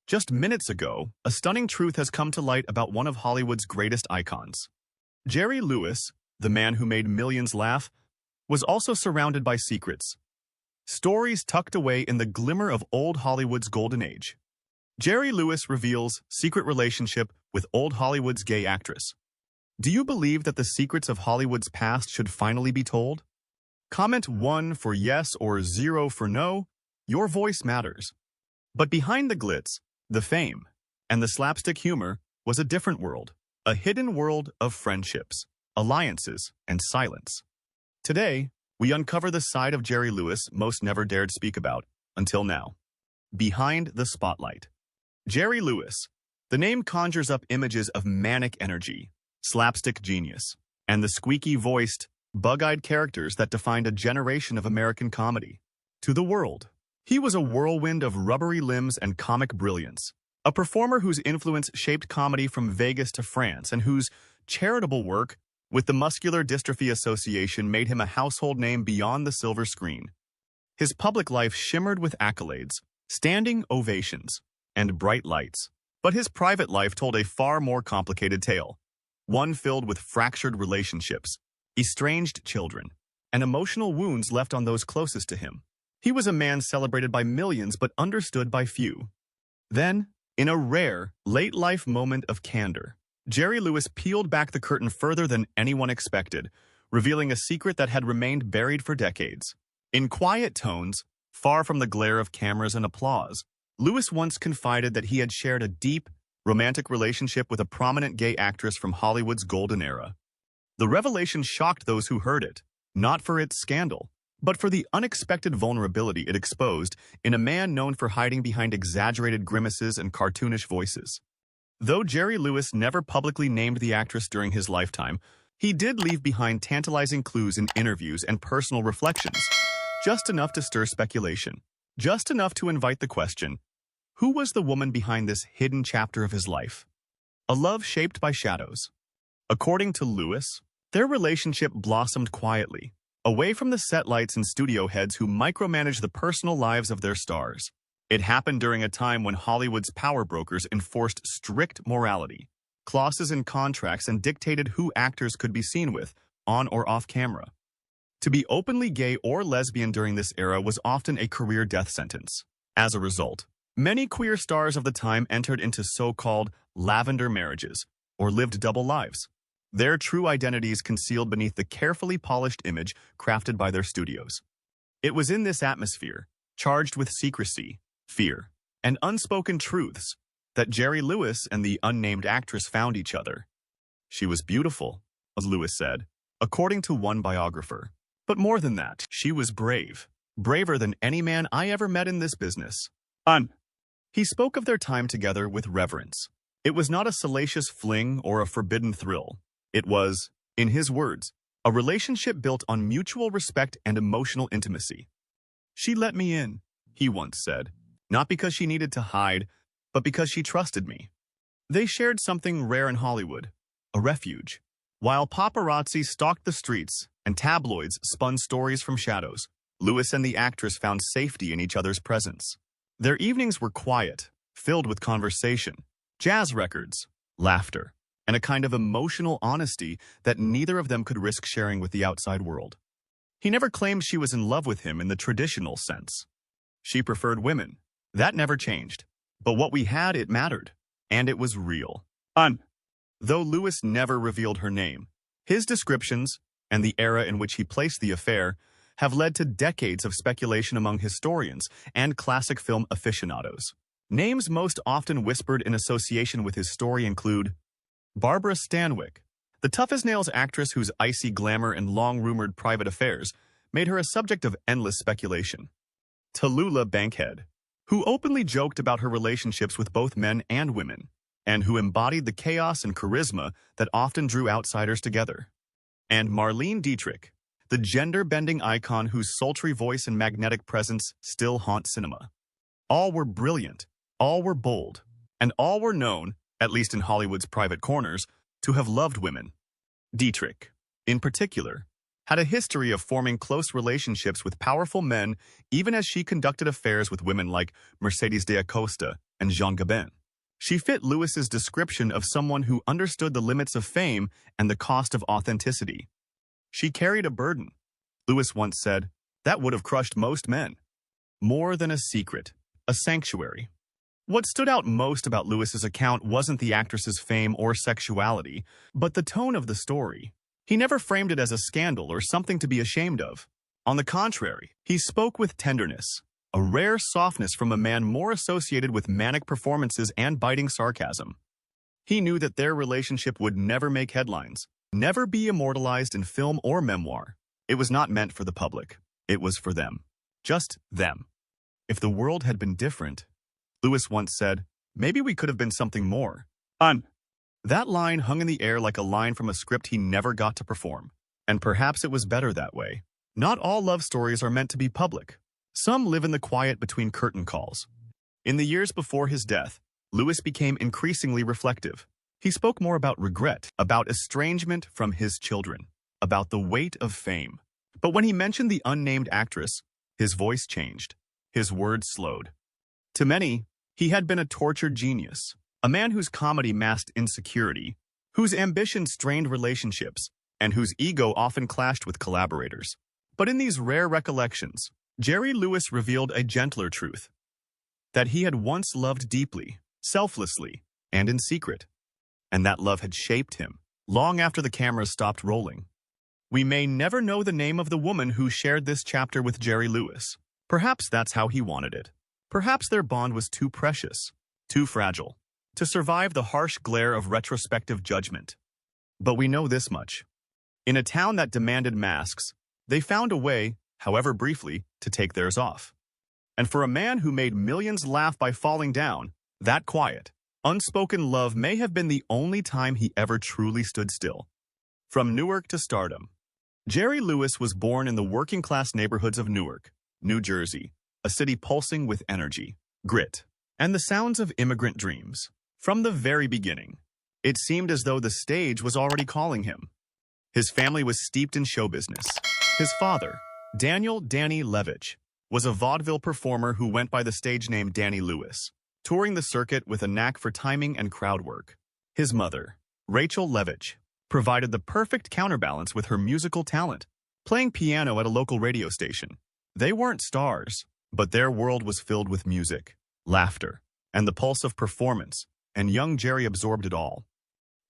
Just minutes ago, a stunning truth has come to light about one of Hollywood's greatest icons. Jerry Lewis, the man who made millions laugh, was also surrounded by secrets. Stories tucked away in the glimmer of old Hollywood's golden age. Jerry Lewis reveals secret relationship with old Hollywood's gay actress. Do you believe that the secrets of Hollywood's past should finally be told? Comment 1 for yes or 0 for no. Your voice matters. But behind the glitz, the fame, and the slapstick humor was a different world. A hidden world of friendships, alliances, and silence. Today, we uncover the side of Jerry Lewis most never dared speak about, until now. Behind the spotlight. Jerry Lewis. The name conjures up images of manic energy, slapstick genius, and the squeaky-voiced, bug-eyed characters that defined a generation of American comedy. To the world, he was a whirlwind of rubbery limbs and comic brilliance, a performer whose influence shaped comedy from Vegas to France and whose charitable work with the Muscular Dystrophy Association made him a household name beyond the silver screen. His public life shimmered with accolades, standing ovations, and bright lights. But his private life told a far more complicated tale, one filled with fractured relationships, estranged children, and emotional wounds left on those closest to him. He was a man celebrated by millions but understood by few. Then, in a rare, late-life moment of candor, Jerry Lewis peeled back the curtain further than anyone expected, revealing a secret that had remained buried for decades. In quiet tones, far from the glare of cameras and applause, Lewis once confided that he had shared a deep, romantic relationship with a prominent gay actress from Hollywood's golden era. The revelation shocked those who heard it, not for its scandal, but for the unexpected vulnerability it exposed in a man known for hiding behind exaggerated grimaces and cartoonish voices. Though Jerry Lewis never publicly named the actress during his lifetime, he did leave behind tantalizing clues in interviews and personal reflections, just enough to stir speculation, just enough to invite the question, who was the woman behind this hidden chapter of his life? A love shaped by shadows. According to Lewis, their relationship blossomed quietly, away from the set lights and studio heads who micromanage the personal lives of their stars. It happened during a time when Hollywood's power brokers enforced strict morality, clauses in contracts, and dictated who actors could be seen with, on or off camera. To be openly gay or lesbian during this era was often a career death sentence. As a result, many queer stars of the time entered into so-called lavender marriages, or lived double lives, their true identities concealed beneath the carefully polished image crafted by their studios. It was in this atmosphere, charged with secrecy, fear, and unspoken truths, that Jerry Lewis and the unnamed actress found each other. She was beautiful, as Lewis said, according to one biographer. But more than that, she was brave, braver than any man I ever met in this business. He spoke of their time together with reverence. It was not a salacious fling or a forbidden thrill. It was, in his words, a relationship built on mutual respect and emotional intimacy. She let me in, he once said, not because she needed to hide, but because she trusted me. They shared something rare in Hollywood, a refuge. While paparazzi stalked the streets and tabloids spun stories from shadows, Lewis and the actress found safety in each other's presence. Their evenings were quiet, filled with conversation, jazz records, laughter, and a kind of emotional honesty that neither of them could risk sharing with the outside world. He never claimed she was in love with him in the traditional sense. She preferred women. That never changed. But what we had, it mattered. And it was real. Though Lewis never revealed her name, his descriptions, and the era in which he placed the affair, have led to decades of speculation among historians and classic film aficionados. Names most often whispered in association with his story include Barbara Stanwyck, the tough-as-nails actress whose icy glamour and long-rumored private affairs made her a subject of endless speculation. Tallulah Bankhead, who openly joked about her relationships with both men and women, and who embodied the chaos and charisma that often drew outsiders together. And Marlene Dietrich, the gender-bending icon whose sultry voice and magnetic presence still haunt cinema. All were brilliant, all were bold, and all were known, at least in Hollywood's private corners, to have loved women. Dietrich, in particular, had a history of forming close relationships with powerful men even as she conducted affairs with women like Mercedes de Acosta and Jean Gabin. She fit Lewis's description of someone who understood the limits of fame and the cost of authenticity. She carried a burden. Lewis once said, that would have crushed most men. More than a secret, a sanctuary. What stood out most about Lewis's account wasn't the actress's fame or sexuality, but the tone of the story. He never framed it as a scandal or something to be ashamed of. On the contrary, he spoke with tenderness, a rare softness from a man more associated with manic performances and biting sarcasm. He knew that their relationship would never make headlines, never be immortalized in film or memoir. It was not meant for the public. It was for them. Just them. If the world had been different, Lewis once said, maybe we could have been something more. That line hung in the air like a line from a script he never got to perform. And perhaps it was better that way. Not all love stories are meant to be public. Some live in the quiet between curtain calls. In the years before his death, Lewis became increasingly reflective. He spoke more about regret, about estrangement from his children, about the weight of fame. But when he mentioned the unnamed actress, his voice changed. His words slowed. To many, he had been a tortured genius, a man whose comedy masked insecurity, whose ambition strained relationships, and whose ego often clashed with collaborators. But in these rare recollections, Jerry Lewis revealed a gentler truth. That he had once loved deeply, selflessly, and in secret. And that love had shaped him, long after the cameras stopped rolling. We may never know the name of the woman who shared this chapter with Jerry Lewis. Perhaps that's how he wanted it. Perhaps their bond was too precious, too fragile, to survive the harsh glare of retrospective judgment. But we know this much. In a town that demanded masks, they found a way, however briefly, to take theirs off. And for a man who made millions laugh by falling down, that quiet, unspoken love may have been the only time he ever truly stood still. From Newark to stardom, Jerry Lewis was born in the working-class neighborhoods of Newark, New Jersey, a city pulsing with energy, grit, and the sounds of immigrant dreams. From the very beginning, it seemed as though the stage was already calling him. His family was steeped in show business. His father, Daniel "Danny" Levitch, was a vaudeville performer who went by the stage name Danny Lewis, touring the circuit with a knack for timing and crowd work. His mother, Rachel Levitch, provided the perfect counterbalance with her musical talent, playing piano at a local radio station. They weren't stars, but their world was filled with music, laughter, and the pulse of performance, and young Jerry absorbed it all.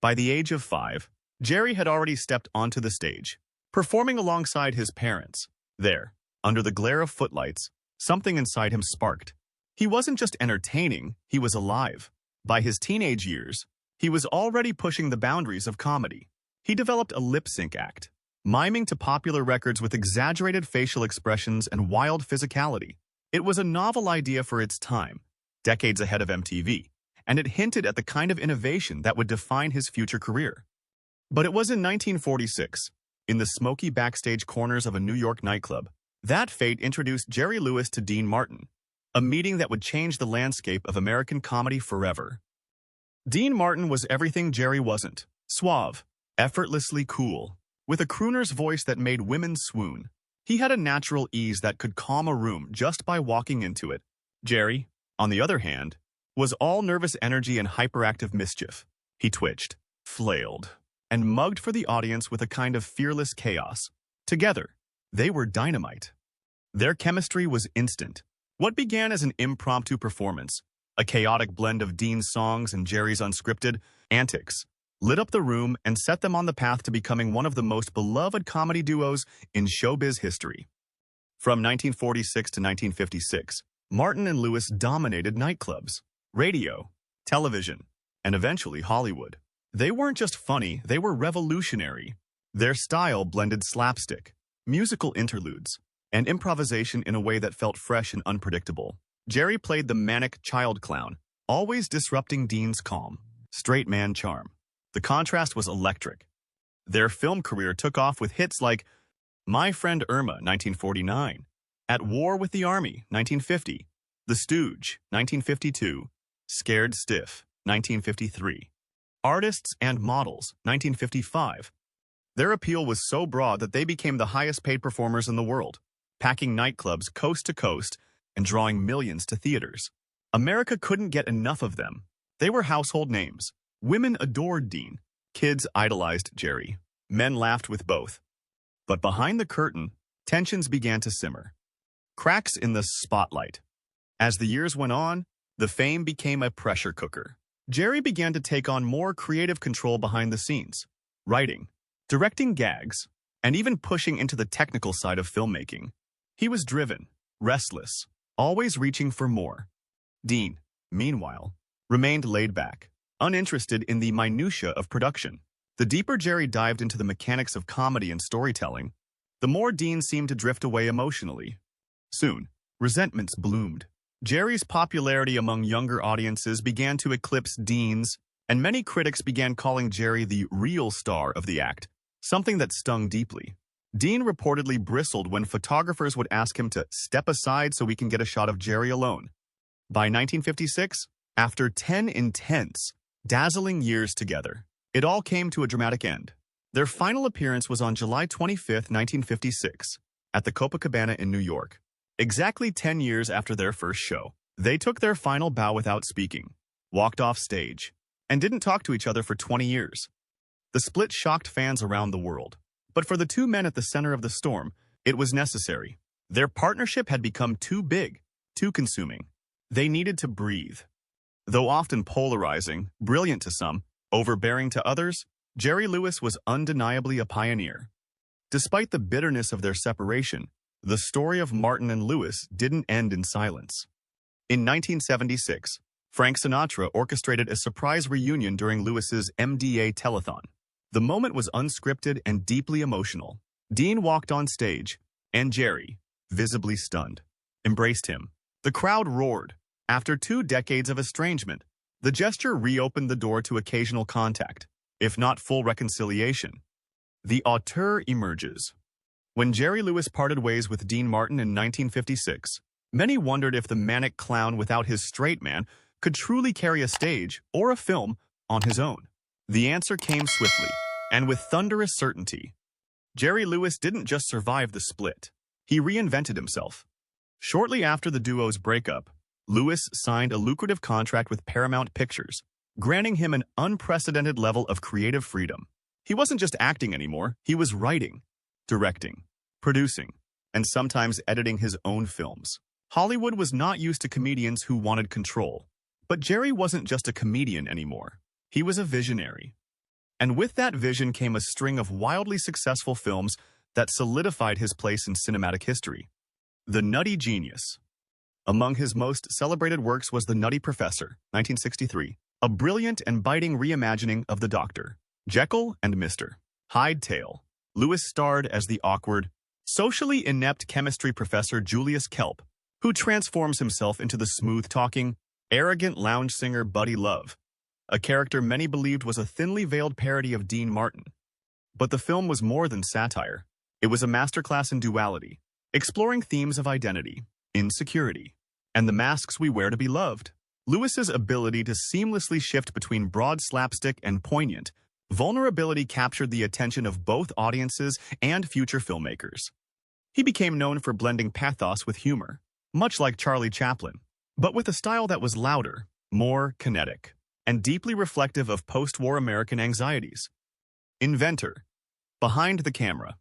By the age of 5, Jerry had already stepped onto the stage, performing alongside his parents. There, under the glare of footlights, something inside him sparked. He wasn't just entertaining, he was alive. By his teenage years, he was already pushing the boundaries of comedy. He developed a lip-sync act, miming to popular records with exaggerated facial expressions and wild physicality. It was a novel idea for its time, decades ahead of MTV, and it hinted at the kind of innovation that would define his future career. But it was in 1946, in the smoky backstage corners of a New York nightclub, that fate introduced Jerry Lewis to Dean Martin, a meeting that would change the landscape of American comedy forever. Dean Martin was everything Jerry wasn't: suave, effortlessly cool, with a crooner's voice that made women swoon. He had a natural ease that could calm a room just by walking into it. Jerry, on the other hand, was all nervous energy and hyperactive mischief. He twitched, flailed, and mugged for the audience with a kind of fearless chaos. Together, they were dynamite. Their chemistry was instant. What began as an impromptu performance, a chaotic blend of Dean's songs and Jerry's unscripted antics, lit up the room and set them on the path to becoming one of the most beloved comedy duos in showbiz history. From 1946 to 1956, Martin and Lewis dominated nightclubs, radio, television, and eventually Hollywood. They weren't just funny, they were revolutionary. Their style blended slapstick, musical interludes, and improvisation in a way that felt fresh and unpredictable. Jerry played the manic child clown, always disrupting Dean's calm, straight man charm. The contrast was electric. Their film career took off with hits like My Friend Irma, 1949, At War with the Army, 1950, The Stooge, 1952, Scared Stiff, 1953, Artists and Models, 1955. Their appeal was so broad that they became the highest-paid performers in the world, packing nightclubs coast to coast and drawing millions to theaters. America couldn't get enough of them. They were household names. Women adored Dean. Kids idolized Jerry. Men laughed with both. But behind the curtain, tensions began to simmer. Cracks in the spotlight. As the years went on, the fame became a pressure cooker. Jerry began to take on more creative control behind the scenes, writing, directing gags, and even pushing into the technical side of filmmaking. He was driven, restless, always reaching for more. Dean, meanwhile, remained laid back, uninterested in the minutiae of production. The deeper Jerry dived into the mechanics of comedy and storytelling, the more Dean seemed to drift away emotionally. Soon, resentments bloomed. Jerry's popularity among younger audiences began to eclipse Dean's, and many critics began calling Jerry the real star of the act, something that stung deeply. Dean reportedly bristled when photographers would ask him to step aside so we can get a shot of Jerry alone. By 1956, after 10 intense, dazzling years together, it all came to a dramatic end. Their final appearance was on July 25, 1956, at the Copacabana in New York. Exactly 10 years after their first show, they took their final bow without speaking, walked off stage, and didn't talk to each other for 20 years. The split shocked fans around the world. But for the two men at the center of the storm, it was necessary. Their partnership had become too big, too consuming. They needed to breathe. Though often polarizing, brilliant to some, overbearing to others, Jerry Lewis was undeniably a pioneer. Despite the bitterness of their separation, the story of Martin and Lewis didn't end in silence. In 1976, Frank Sinatra orchestrated a surprise reunion during Lewis's MDA telethon. The moment was unscripted and deeply emotional. Dean walked on stage, and Jerry, visibly stunned, embraced him. The crowd roared. After 2 decades of estrangement, the gesture reopened the door to occasional contact, if not full reconciliation. The auteur emerges. When Jerry Lewis parted ways with Dean Martin in 1956, many wondered if the manic clown without his straight man could truly carry a stage or a film on his own. The answer came swiftly, and with thunderous certainty. Jerry Lewis didn't just survive the split. He reinvented himself. Shortly after the duo's breakup, Lewis signed a lucrative contract with Paramount Pictures, granting him an unprecedented level of creative freedom. He wasn't just acting anymore, he was writing, directing, producing, and sometimes editing his own films. Hollywood was not used to comedians who wanted control. But Jerry wasn't just a comedian anymore. He was a visionary. And with that vision came a string of wildly successful films that solidified his place in cinematic history. The Nutty Genius. Among his most celebrated works was The Nutty Professor, 1963, a brilliant and biting reimagining of the Dr. Jekyll and Mr. Hyde tale. Lewis starred as the awkward, socially inept chemistry professor Julius Kelp, who transforms himself into the smooth-talking, arrogant lounge singer Buddy Love, a character many believed was a thinly veiled parody of Dean Martin. But the film was more than satire. It was a masterclass in duality, exploring themes of identity, insecurity, and the masks we wear to be loved. Lewis's ability to seamlessly shift between broad slapstick and poignant vulnerability captured the attention of both audiences and future filmmakers. He became known for blending pathos with humor, much like Charlie Chaplin, but with a style that was louder, more kinetic, and deeply reflective of post-war American anxieties. Inventor. Behind the camera.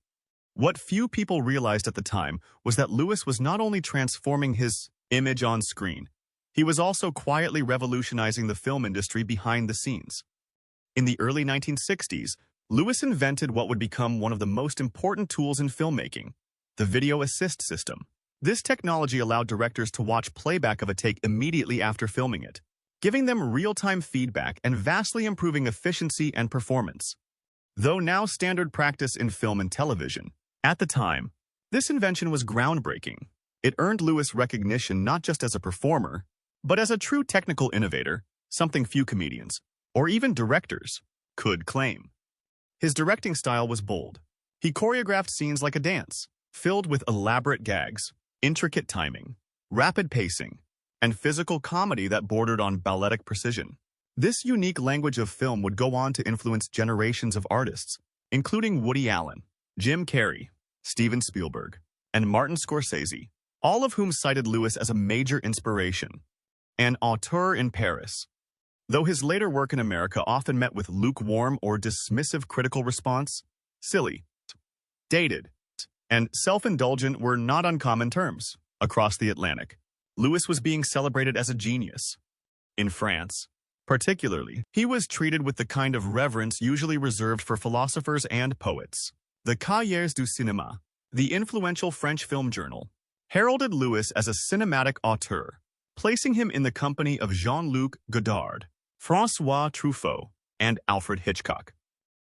What few people realized at the time was that Lewis was not only transforming his image on screen, he was also quietly revolutionizing the film industry behind the scenes. In the early 1960s, Lewis invented what would become one of the most important tools in filmmaking, the video assist system. This technology allowed directors to watch playback of a take immediately after filming it, giving them real-time feedback and vastly improving efficiency and performance. Though now standard practice in film and television, at the time, this invention was groundbreaking. It earned Lewis recognition not just as a performer, but as a true technical innovator, something few comedians, or even directors, could claim. His directing style was bold. He choreographed scenes like a dance, filled with elaborate gags, intricate timing, rapid pacing, and physical comedy that bordered on balletic precision. This unique language of film would go on to influence generations of artists, including Woody Allen, Jim Carrey, Steven Spielberg, and Martin Scorsese, all of whom cited Lewis as a major inspiration. an auteur in Paris. Though his later work in America often met with lukewarm or dismissive critical response, silly, dated, and self-indulgent were not uncommon terms. Across the Atlantic, Lewis was being celebrated as a genius. In France, particularly, he was treated with the kind of reverence usually reserved for philosophers and poets. The Cahiers du Cinéma, the influential French film journal, heralded Lewis as a cinematic auteur, placing him in the company of Jean-Luc Godard, François Truffaut, and Alfred Hitchcock.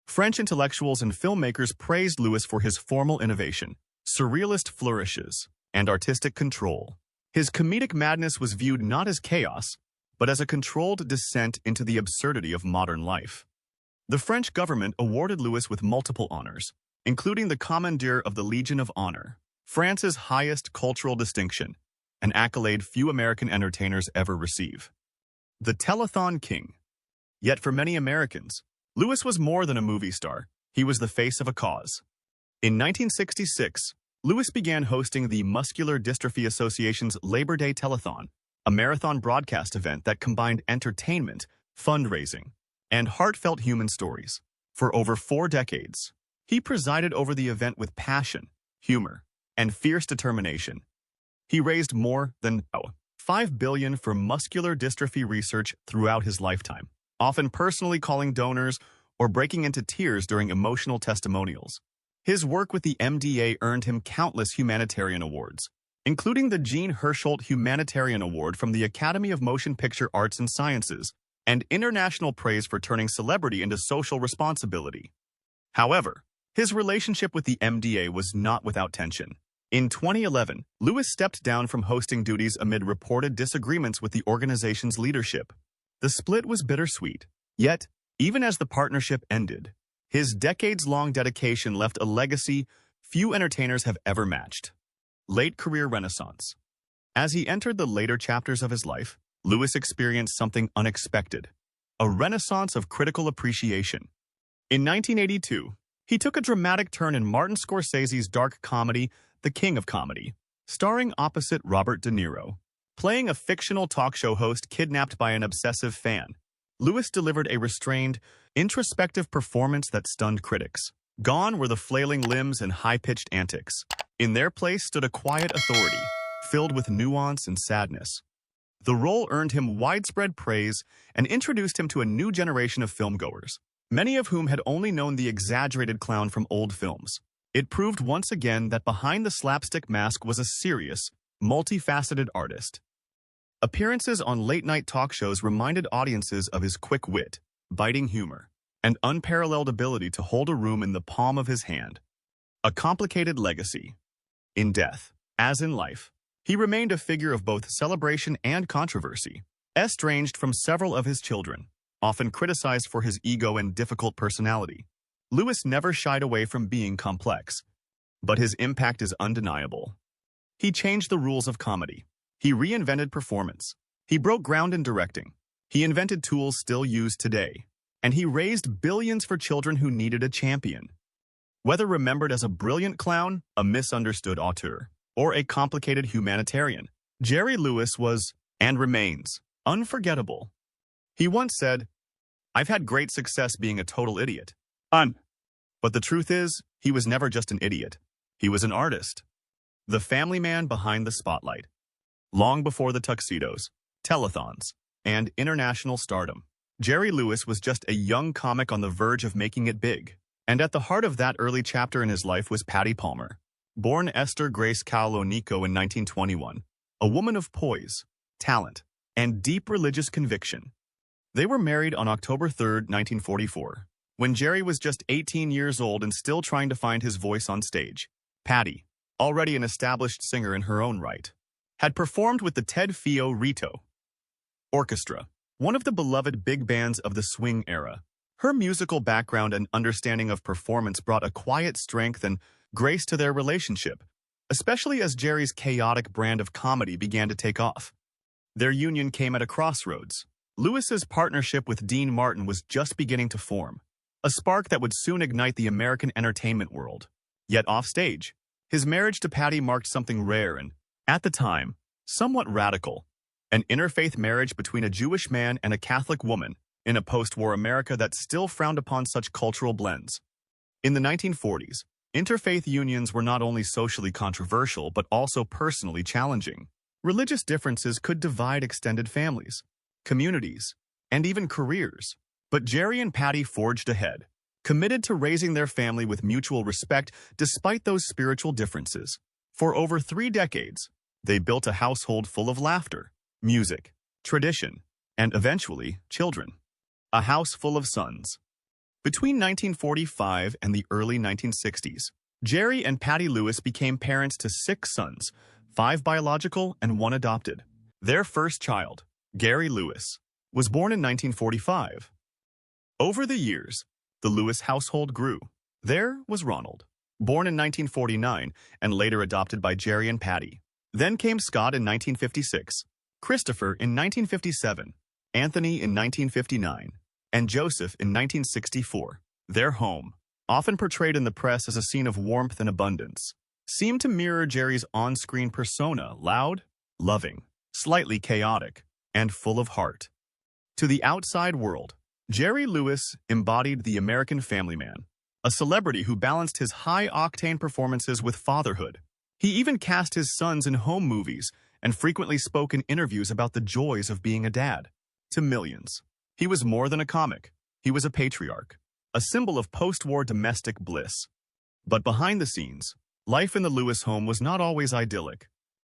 French intellectuals and filmmakers praised Lewis for his formal innovation, surrealist flourishes, and artistic control. His comedic madness was viewed not as chaos, but as a controlled descent into the absurdity of modern life. The French government awarded Lewis with multiple honors, including the Commander of the Legion of Honor, France's highest cultural distinction, an accolade few American entertainers ever receive. The Telethon King. Yet for many Americans, Lewis was more than a movie star. He was the face of a cause. In 1966, Lewis began hosting the Muscular Dystrophy Association's Labor Day Telethon, a marathon broadcast event that combined entertainment, fundraising, and heartfelt human stories. For over 4 decades, he presided over the event with passion, humor, and fierce determination. He raised more than $5 billion for muscular dystrophy research throughout his lifetime, often personally calling donors or breaking into tears during emotional testimonials. His work with the MDA earned him countless humanitarian awards, including the Jean Hersholt Humanitarian Award from the Academy of Motion Picture Arts and Sciences, and international praise for turning celebrity into social responsibility. However, his relationship with the MDA was not without tension. In 2011, Lewis stepped down from hosting duties amid reported disagreements with the organization's leadership. The split was bittersweet. Yet, even as the partnership ended, his decades-long dedication left a legacy few entertainers have ever matched. Late career renaissance. As he entered the later chapters of his life, Lewis experienced something unexpected, a renaissance of critical appreciation. In 1982, he took a dramatic turn in Martin Scorsese's dark comedy, The King of Comedy, starring opposite Robert De Niro. Playing a fictional talk show host kidnapped by an obsessive fan, Lewis delivered a restrained, introspective performance that stunned critics. Gone were the flailing limbs and high-pitched antics. In their place stood a quiet authority, filled with nuance and sadness. The role earned him widespread praise and introduced him to a new generation of filmgoers, many of whom had only known the exaggerated clown from old films. It proved once again that behind the slapstick mask was a serious, multifaceted artist. Appearances on late-night talk shows reminded audiences of his quick wit, biting humor, and unparalleled ability to hold a room in the palm of his hand. A complicated legacy. In death, as in life, he remained a figure of both celebration and controversy, estranged from several of his children, often criticized for his ego and difficult personality. Lewis never shied away from being complex, but his impact is undeniable. He changed the rules of comedy. He reinvented performance. He broke ground in directing. He invented tools still used today. And he raised billions for children who needed a champion. Whether remembered as a brilliant clown, a misunderstood auteur, or a complicated humanitarian, Jerry Lewis was, and remains, unforgettable. He once said, "I've had great success being a total idiot." But the truth is, he was never just an idiot. He was an artist. The family man behind the spotlight. Long before the tuxedos, telethons, and international stardom, Jerry Lewis was just a young comic on the verge of making it big. And at the heart of that early chapter in his life was Patty Palmer, born Esther Grace Kaolonico in 1921, a woman of poise, talent, and deep religious conviction. They were married on October 3, 1944, when Jerry was just 18 years old and still trying to find his voice on stage. Patty, already an established singer in her own right, had performed with the Ted Fio Rito Orchestra, one of the beloved big bands of the swing era. Her musical background and understanding of performance brought a quiet strength and grace to their relationship, especially as Jerry's chaotic brand of comedy began to take off. Their union came at a crossroads. Lewis's partnership with Dean Martin was just beginning to form, a spark that would soon ignite the American entertainment world. Yet offstage, his marriage to Patty marked something rare and, at the time, somewhat radical. an interfaith marriage between a Jewish man and a Catholic woman in a post-war America that still frowned upon such cultural blends. In the 1940s, interfaith unions were not only socially controversial but also personally challenging. Religious differences could divide extended families, communities, and even careers. But Jerry and Patty forged ahead, committed to raising their family with mutual respect despite those spiritual differences. For over 3 decades, they built a household full of laughter, music, tradition, and eventually, children. A house full of sons. Between 1945 and the early 1960s, Jerry and Patty Lewis became parents to 6 sons, 5 biological and 1 adopted. Their first child, Gary Lewis, was born in 1945. Over the years, the Lewis household grew. There was Ronald, born in 1949 and later adopted by Jerry and Patty. Then came Scott in 1956, Christopher in 1957, Anthony in 1959, and Joseph in 1964. Their home, often portrayed in the press as a scene of warmth and abundance, seemed to mirror Jerry's on-screen persona, loud, loving, slightly chaotic, and full of heart. To the outside world, Jerry Lewis embodied the American family man, a celebrity who balanced his high-octane performances with fatherhood. He even cast his sons in home movies and frequently spoke in interviews about the joys of being a dad. To millions, he was more than a comic. He was a patriarch, a symbol of post-war domestic bliss. But behind the scenes, life in the Lewis home was not always idyllic.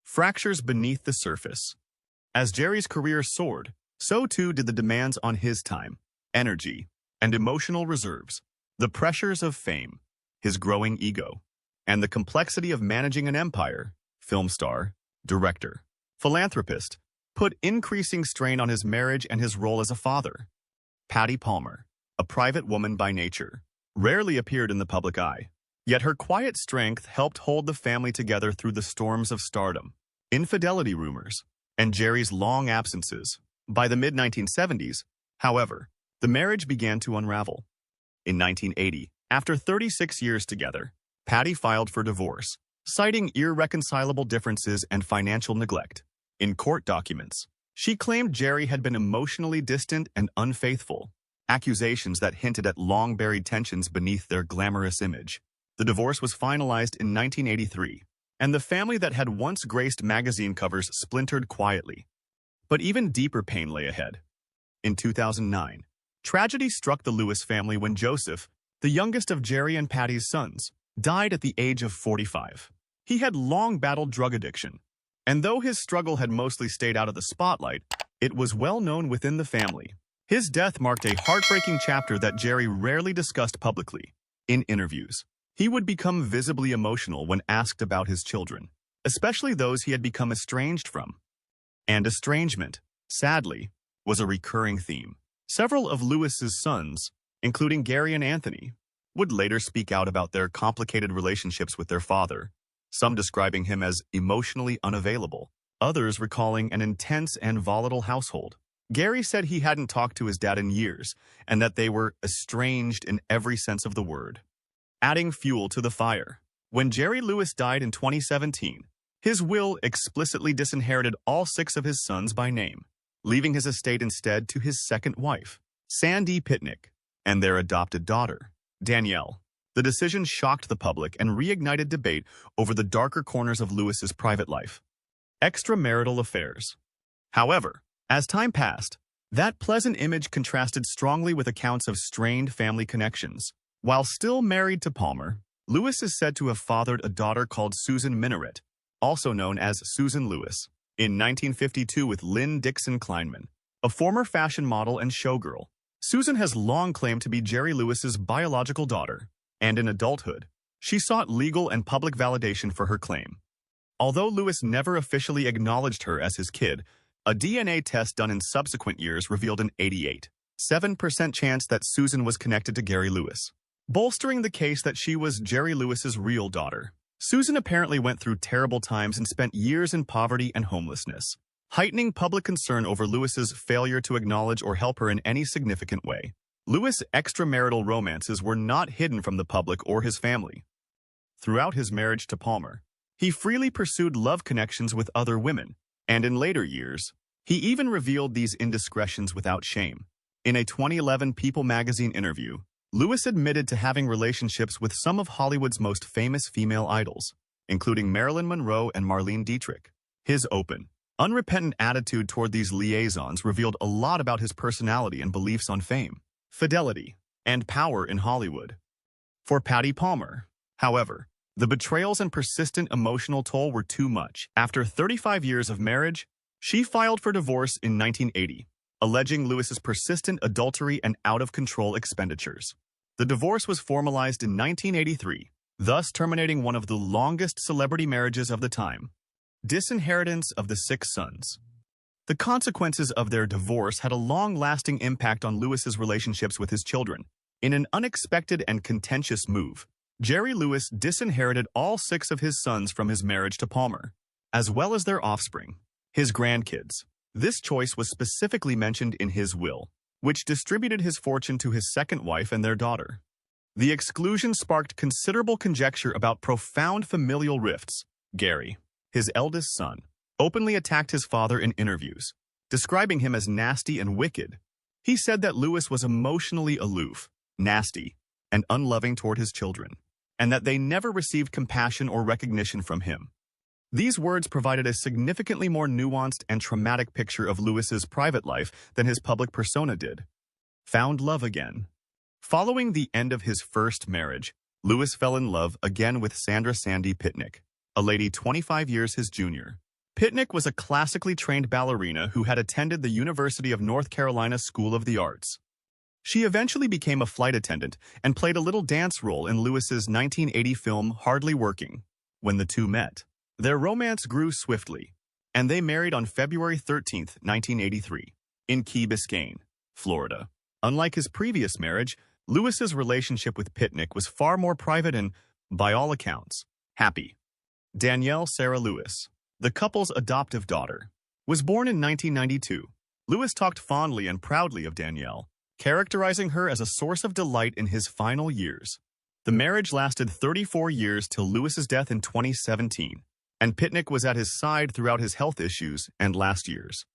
Fractures beneath the surface. As Jerry's career soared, so too did the demands on his time, energy, and emotional reserves. The pressures of fame, his growing ego, and the complexity of managing an empire, film star, director, philanthropist, put increasing strain on his marriage and his role as a father. Patty Palmer, a private woman by nature, rarely appeared in the public eye. Yet her quiet strength helped hold the family together through the storms of stardom, infidelity rumors, and Jerry's long absences. By the mid-1970s, however, the marriage began to unravel. In 1980, after 36 years together, Patty filed for divorce, citing irreconcilable differences and financial neglect. In court documents, she claimed Jerry had been emotionally distant and unfaithful, accusations that hinted at long-buried tensions beneath their glamorous image. The divorce was finalized in 1983, and the family that had once graced magazine covers splintered quietly. But even deeper pain lay ahead. In 2009, tragedy struck the Lewis family when Joseph, the youngest of Jerry and Patty's sons, died at the age of 45. He had long battled drug addiction, and though his struggle had mostly stayed out of the spotlight, it was well known within the family. His death marked a heartbreaking chapter that Jerry rarely discussed publicly. In interviews, he would become visibly emotional when asked about his children, especially those he had become estranged from. And estrangement, sadly, was a recurring theme. Several of Lewis's sons, including Gary and Anthony, would later speak out about their complicated relationships with their father, some describing him as emotionally unavailable, others recalling an intense and volatile household. Gary said he hadn't talked to his dad in years and that they were estranged in every sense of the word. Adding fuel to the fire. When Jerry Lewis died in 2017, his will explicitly disinherited all 6 of his sons by name, leaving his estate instead to his second wife, Sandy Pitnick, and their adopted daughter, Danielle. The decision shocked the public and reignited debate over the darker corners of Lewis's private life. Extramarital affairs. However, as time passed, that pleasant image contrasted strongly with accounts of strained family connections. While still married to Palmer, Lewis is said to have fathered a daughter called Susan Minaret, also known as Susan Lewis, in 1952 with Lynn Dixon Kleinman, a former fashion model and showgirl. Susan has long claimed to be Jerry Lewis's biological daughter, and in adulthood, she sought legal and public validation for her claim. Although Lewis never officially acknowledged her as his kid, a DNA test done in subsequent years revealed an 88.7% chance that Susan was connected to Gary Lewis, bolstering the case that she was Jerry Lewis's real daughter. Susan apparently went through terrible times and spent years in poverty and homelessness, heightening public concern over Lewis's failure to acknowledge or help her in any significant way. Lewis' extramarital romances were not hidden from the public or his family. Throughout his marriage to Palmer, he freely pursued love connections with other women, and in later years, He even revealed these indiscretions without shame. In a 2011 People magazine interview, Lewis admitted to having relationships with some of Hollywood's most famous female idols, including Marilyn Monroe and Marlene Dietrich. His open, unrepentant attitude toward these liaisons revealed a lot about his personality and beliefs on fame, fidelity, and power in Hollywood. For Patty Palmer, however, the betrayals and persistent emotional toll were too much. After 35 years of marriage, she filed for divorce in 1980, alleging Lewis's persistent adultery and out-of-control expenditures. The divorce was formalized in 1983, thus terminating one of the longest celebrity marriages of the time. Disinheritance of the 6 sons. The consequences of their divorce had a long-lasting impact on Lewis's relationships with his children. In an unexpected and contentious move, Jerry Lewis disinherited all 6 of his sons from his marriage to Palmer, as well as their offspring, his grandkids. This choice was specifically mentioned in his will, which distributed his fortune to his second wife and their daughter. The exclusion sparked considerable conjecture about profound familial rifts. Gary, his eldest son, openly attacked his father in interviews, describing him as nasty and wicked. He said that Lewis was emotionally aloof, nasty, and unloving toward his children, and that they never received compassion or recognition from him. These words provided a significantly more nuanced and traumatic picture of Lewis's private life than his public persona did. Found love again. Following the end of his first marriage, Lewis fell in love again with Sandra Sandy Pitnick, a lady 25 years his junior. Pitnick was a classically trained ballerina who had attended the University of North Carolina School of the Arts. She eventually became a flight attendant and played a little dance role in Lewis's 1980 film Hardly Working. When the two met, their romance grew swiftly, and they married on February 13, 1983, in Key Biscayne, Florida. Unlike his previous marriage, Lewis's relationship with Pitnick was far more private and, by all accounts, happy. Danielle Sarah Lewis, the couple's adoptive daughter, was born in 1992. Lewis talked fondly and proudly of Danielle, characterizing her as a source of delight in his final years. The marriage lasted 34 years till Lewis's death in 2017, and Pitnick was at his side throughout his health issues and last years.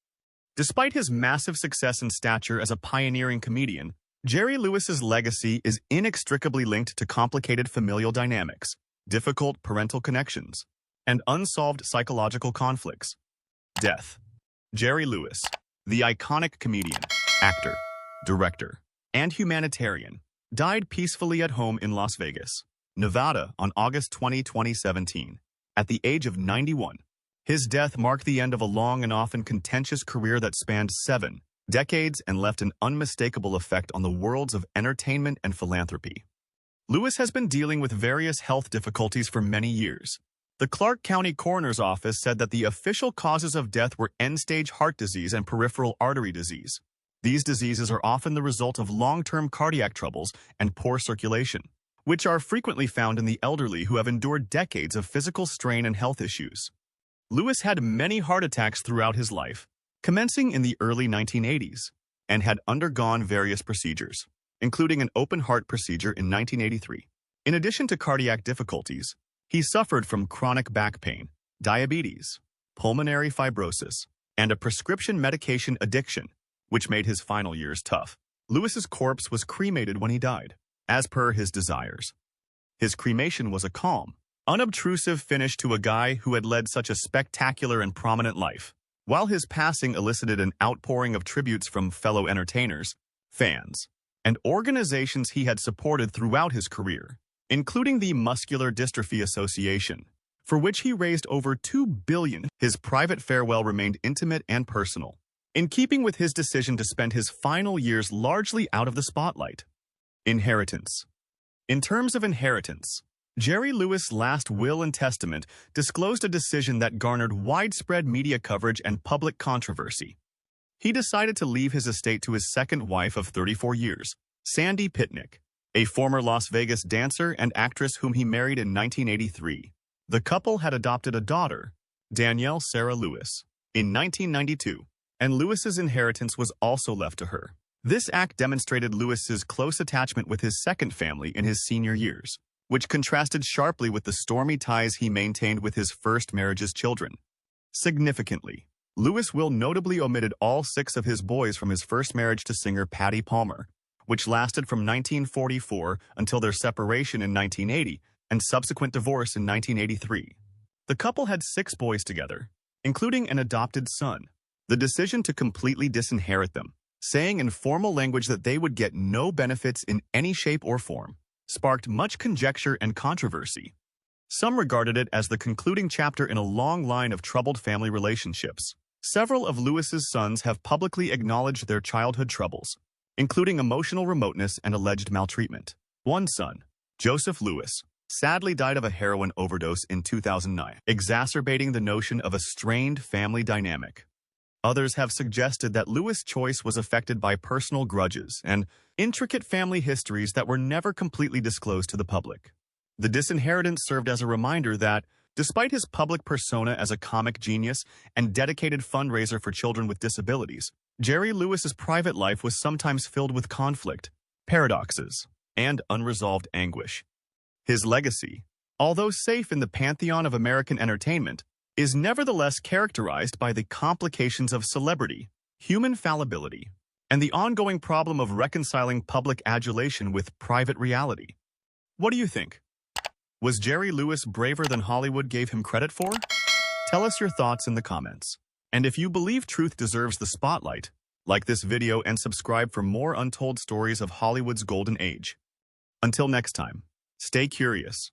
Despite his massive success and stature as a pioneering comedian, Jerry Lewis's legacy is inextricably linked to complicated familial dynamics, difficult parental connections, and unsolved psychological conflicts. Death. Jerry Lewis, the iconic comedian, actor, director, and humanitarian, died peacefully at home in Las Vegas, Nevada on August 20, 2017, at the age of 91. His death marked the end of a long and often contentious career that spanned 7 decades and left an unmistakable effect on the worlds of entertainment and philanthropy. Lewis has been dealing with various health difficulties for many years. The Clark County Coroner's Office said that the official causes of death were end-stage heart disease and peripheral artery disease. These diseases are often the result of long-term cardiac troubles and poor circulation, which are frequently found in the elderly who have endured decades of physical strain and health issues. Lewis had many heart attacks throughout his life, commencing in the early 1980s, and had undergone various procedures, including an open heart procedure in 1983. In addition to cardiac difficulties, he suffered from chronic back pain, diabetes, pulmonary fibrosis, and a prescription medication addiction, which made his final years tough. Lewis's corpse was cremated when he died, as per his desires. His cremation was a calm, unobtrusive finish to a guy who had led such a spectacular and prominent life, while his passing elicited an outpouring of tributes from fellow entertainers, fans, and organizations he had supported throughout his career, including the Muscular Dystrophy Association, for which he raised over $2 billion. His private farewell remained intimate and personal, in keeping with his decision to spend his final years largely out of the spotlight. Inheritance. In terms of inheritance, Jerry Lewis' last will and testament disclosed a decision that garnered widespread media coverage and public controversy. He decided to leave his estate to his second wife of 34 years, Sandy Pitnick, a former Las Vegas dancer and actress whom he married in 1983. The couple had adopted a daughter, Danielle Sarah Lewis, in 1992, and Lewis's inheritance was also left to her. This act demonstrated Lewis's close attachment with his second family in his senior years, which contrasted sharply with the stormy ties he maintained with his first marriage's children. Significantly, Lewis will notably omitted all 6 of his boys from his first marriage to singer Patty Palmer, which lasted from 1944 until their separation in 1980 and subsequent divorce in 1983. The couple had 6 boys together, including an adopted son. The decision to completely disinherit them, saying in formal language that they would get no benefits in any shape or form, sparked much conjecture and controversy. Some regarded it as the concluding chapter in a long line of troubled family relationships. Several of Lewis's sons have publicly acknowledged their childhood troubles, including emotional remoteness and alleged maltreatment. One son, Joseph Lewis, sadly died of a heroin overdose in 2009, exacerbating the notion of a strained family dynamic. Others have suggested that Lewis' choice was affected by personal grudges and intricate family histories that were never completely disclosed to the public. The disinheritance served as a reminder that, despite his public persona as a comic genius and dedicated fundraiser for children with disabilities, Jerry Lewis's private life was sometimes filled with conflict, paradoxes, and unresolved anguish. His legacy, although safe in the pantheon of American entertainment, is nevertheless characterized by the complications of celebrity, human fallibility, and the ongoing problem of reconciling public adulation with private reality. What do you think? Was Jerry Lewis braver than Hollywood gave him credit for? Tell us your thoughts in the comments. And if you believe truth deserves the spotlight, like this video and subscribe for more untold stories of Hollywood's golden age. Until next time, stay curious.